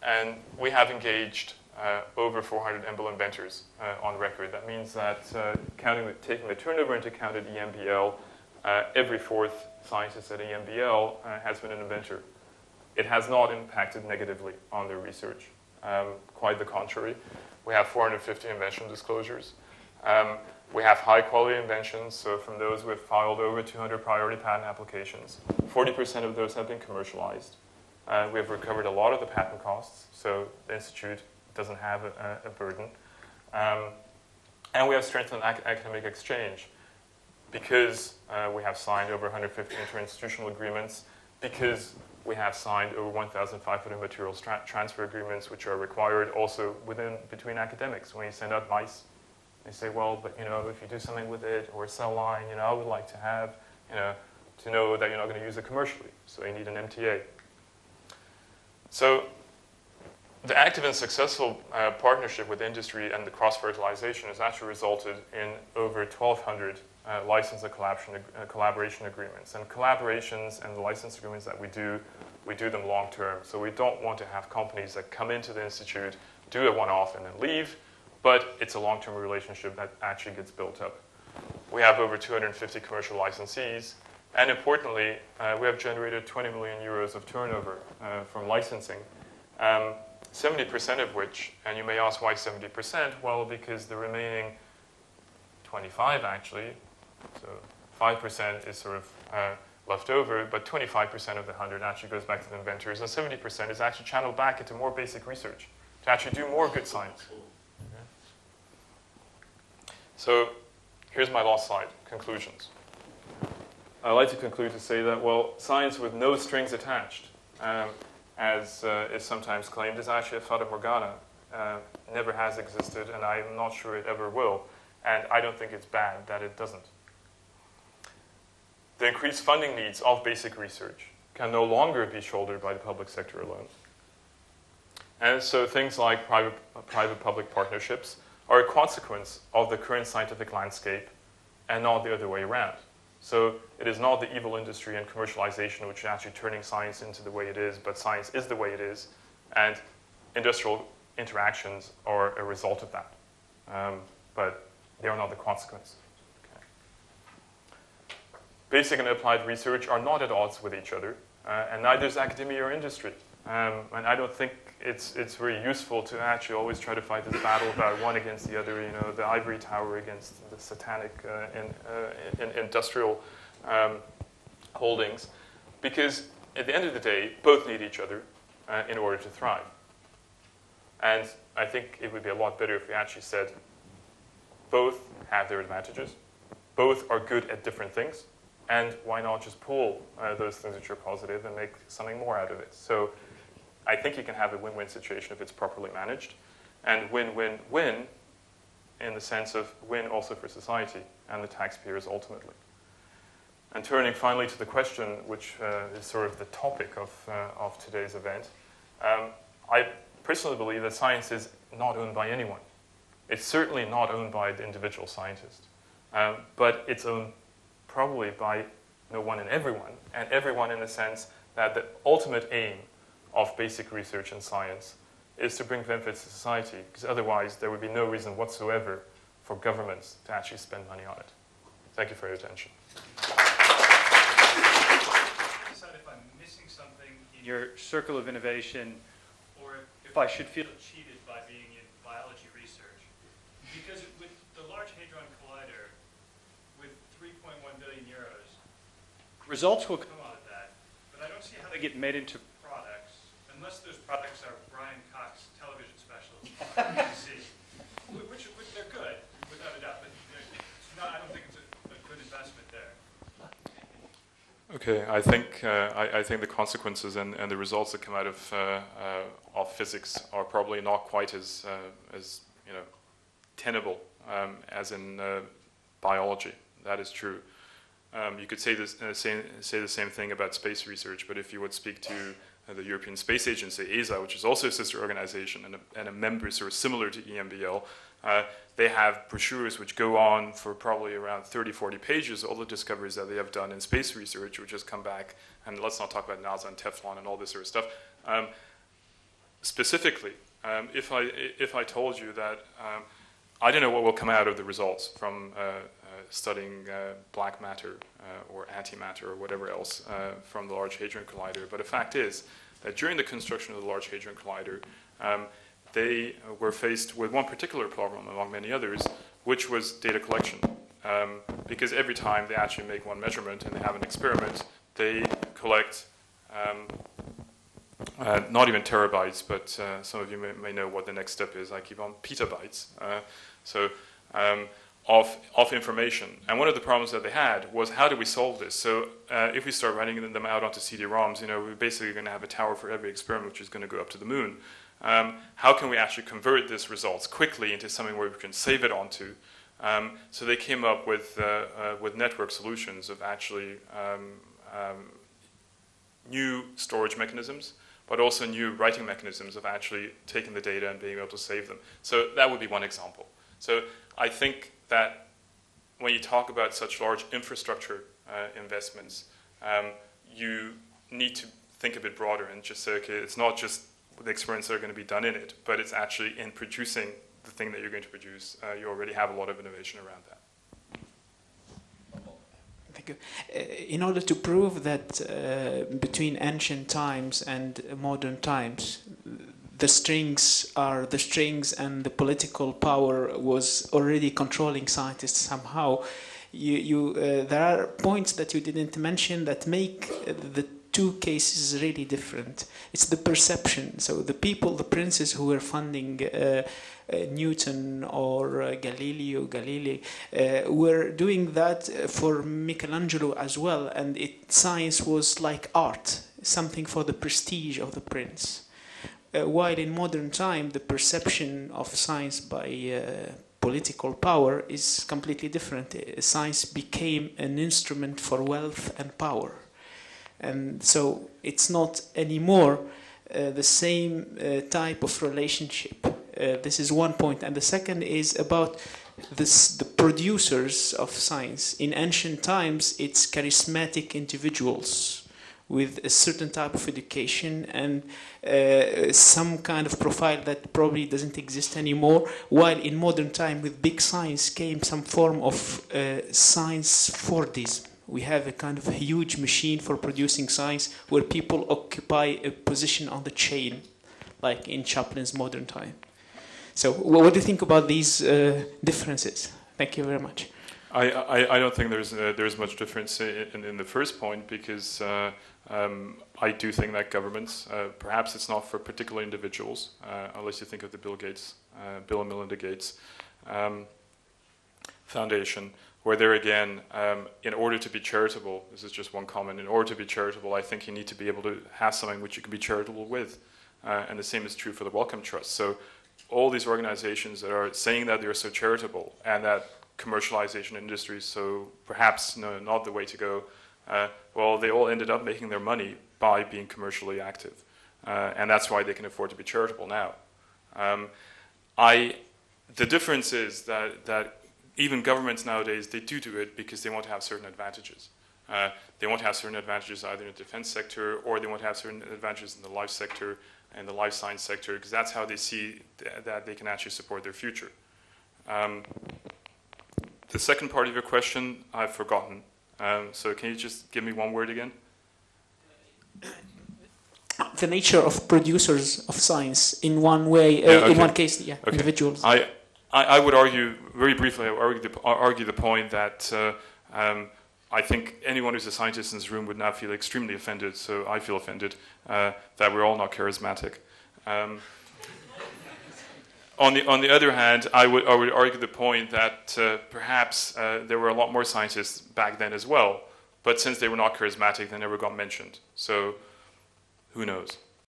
And we have engaged over 400 EMBL inventors on record. That means that taking the turnover into account at EMBL, every fourth scientist at EMBL has been an inventor. It has not impacted negatively on their research. Quite the contrary. We have 450 invention disclosures. We have high-quality inventions, so from those we've filed over 200 priority patent applications. 40% of those have been commercialized. We have recovered a lot of the patent costs, so the Institute doesn't have a burden. And we have strengthened academic exchange because we have signed over 150 interinstitutional agreements, because we have signed over 1,500 materials transfer agreements, which are required also between academics. When you send out mice, they say, well, but if you do something with it or a cell line, I would like to have, to know that you're not going to use it commercially. So you need an MTA. So the active and successful partnership with industry and the cross-fertilization has actually resulted in over 1,200 license and collaboration agreements. And collaborations and the license agreements that we do them long-term. So we don't want to have companies that come into the Institute, do a one-off and then leave, but it's a long-term relationship that actually gets built up. We have over 250 commercial licensees, and importantly, we have generated 20 million euros of turnover from licensing, 70% of which, and you may ask why 70%? Well, because the remaining 25 actually, so 5% is sort of left over, but 25% of the 100 actually goes back to the inventors, and 70% is actually channeled back into more basic research to actually do more good science. Okay. So here's my last slide, conclusions. I like to conclude to say that, well, science with no strings attached, as is sometimes claimed, is actually a fata morgana. Never has existed, and I'm not sure it ever will. And I don't think it's bad that it doesn't. The increased funding needs of basic research can no longer be shouldered by the public sector alone. And so things like private-public partnerships are a consequence of the current scientific landscape and not the other way around. So it is not the evil industry and commercialization which is actually turning science into the way it is, but science is the way it is, and industrial interactions are a result of that. But they are not the consequence. Okay. Basic and applied research are not at odds with each other, and neither is academia or industry. And I don't think it's very useful to actually always try to fight this battle about one against the other, the ivory tower against the satanic industrial holdings, because at the end of the day, both need each other in order to thrive. And I think it would be a lot better if we actually said both have their advantages, both are good at different things, and why not just pool those things which are positive and make something more out of it. So I think you can have a win-win situation if it's properly managed, and win-win-win in the sense of win also for society and the taxpayers ultimately. And turning finally to the question, which is sort of the topic of today's event, I personally believe that science is not owned by anyone. It's certainly not owned by the individual scientist, but it's owned probably by no one and everyone in the sense that the ultimate aim of basic research in science is to bring benefits to society, because otherwise there would be no reason whatsoever for governments to actually spend money on it. Thank you for your attention. Decide if I'm missing something in your circle of innovation, or if I should feel cheated by being in biology research. Because with the Large Hadron Collider, with 3.1 billion euros, results will come out of that, but I don't see how they get made into products, unless those products are Brian Cox television specials on BBC, which they're good, without a doubt, but I don't think it's a good investment there. Okay, I think the consequences and the results that come out of physics are probably not quite as tenable as in biology. That is true. You could say the same thing about space research, but if you would speak to the European Space Agency, ESA, which is also a sister organization and a member sort of similar to EMBL, they have brochures which go on for probably around 30, 40 pages, all the discoveries that they have done in space research, which has come back, and let's not talk about NASA and Teflon and all this sort of stuff. specifically, if I told you that I don't know what will come out of the results from studying black matter or antimatter or whatever else from the Large Hadron Collider, but the fact is that during the construction of the Large Hadron Collider, they were faced with one particular problem among many others, which was data collection. Because every time they actually make one measurement and they have an experiment, they collect not even terabytes, but some of you may know what the next step is. I keep on petabytes. Of information. And one of the problems that they had was, how do we solve this? So if we start running them out onto CD-ROMs, we're basically going to have a tower for every experiment which is going to go up to the moon. How can we actually convert these results quickly into something where we can save it onto? So they came up with network solutions of actually new storage mechanisms, but also new writing mechanisms of actually taking the data and being able to save them. So that would be one example. So I think that when you talk about such large infrastructure investments, you need to think a bit broader and just say, okay, it's not just the experiments that are going to be done in it, but it's actually in producing the thing that you're going to produce. You already have a lot of innovation around that. Thank you. In order to prove that between ancient times and modern times, the strings are the strings and the political power was already controlling scientists somehow. There are points that you didn't mention that make the two cases really different. It's the perception. So the people, the princes who were funding Newton or Galilei, were doing that for Michelangelo as well, and science was like art, something for the prestige of the prince. While in modern time, the perception of science by political power is completely different. Science became an instrument for wealth and power. And so it's not anymore the same type of relationship. This is one point. And the second is about the producers of science. In ancient times, it's charismatic individuals with a certain type of education and some kind of profile that probably doesn't exist anymore, while in modern time with big science came some form of science Fordism. We have a kind of a huge machine for producing science where people occupy a position on the chain, like in Chaplin's modern time. So what do you think about these differences? Thank you very much. I don't think there's much difference in the first point, because I do think that governments, perhaps it's not for particular individuals, unless you think of the Bill and Melinda Gates Foundation, where there again, in order to be charitable, this is just one comment, in order to be charitable, I think you need to be able to have something which you can be charitable with. And the same is true for the Wellcome Trust. So all these organizations that are saying that they're so charitable and that commercialization industry, so perhaps not the way to go, well, they all ended up making their money by being commercially active. And that's why they can afford to be charitable now. The difference is that even governments nowadays, they do it because they want to have certain advantages. They want to have certain advantages either in the defense sector, or they want to have certain advantages in the life sector and the life science sector, because that's how they see that they can actually support their future. The second part of your question, I've forgotten. So can you just give me one word again? The nature of producers of science in one way, in one case, okay. Individuals. I would argue, very briefly, I would argue the point that I think anyone who's a scientist in this room would now feel extremely offended, so I feel offended, that we're all not charismatic. On the other hand, I would argue the point that perhaps there were a lot more scientists back then as well, but since they were not charismatic, they never got mentioned. So who knows?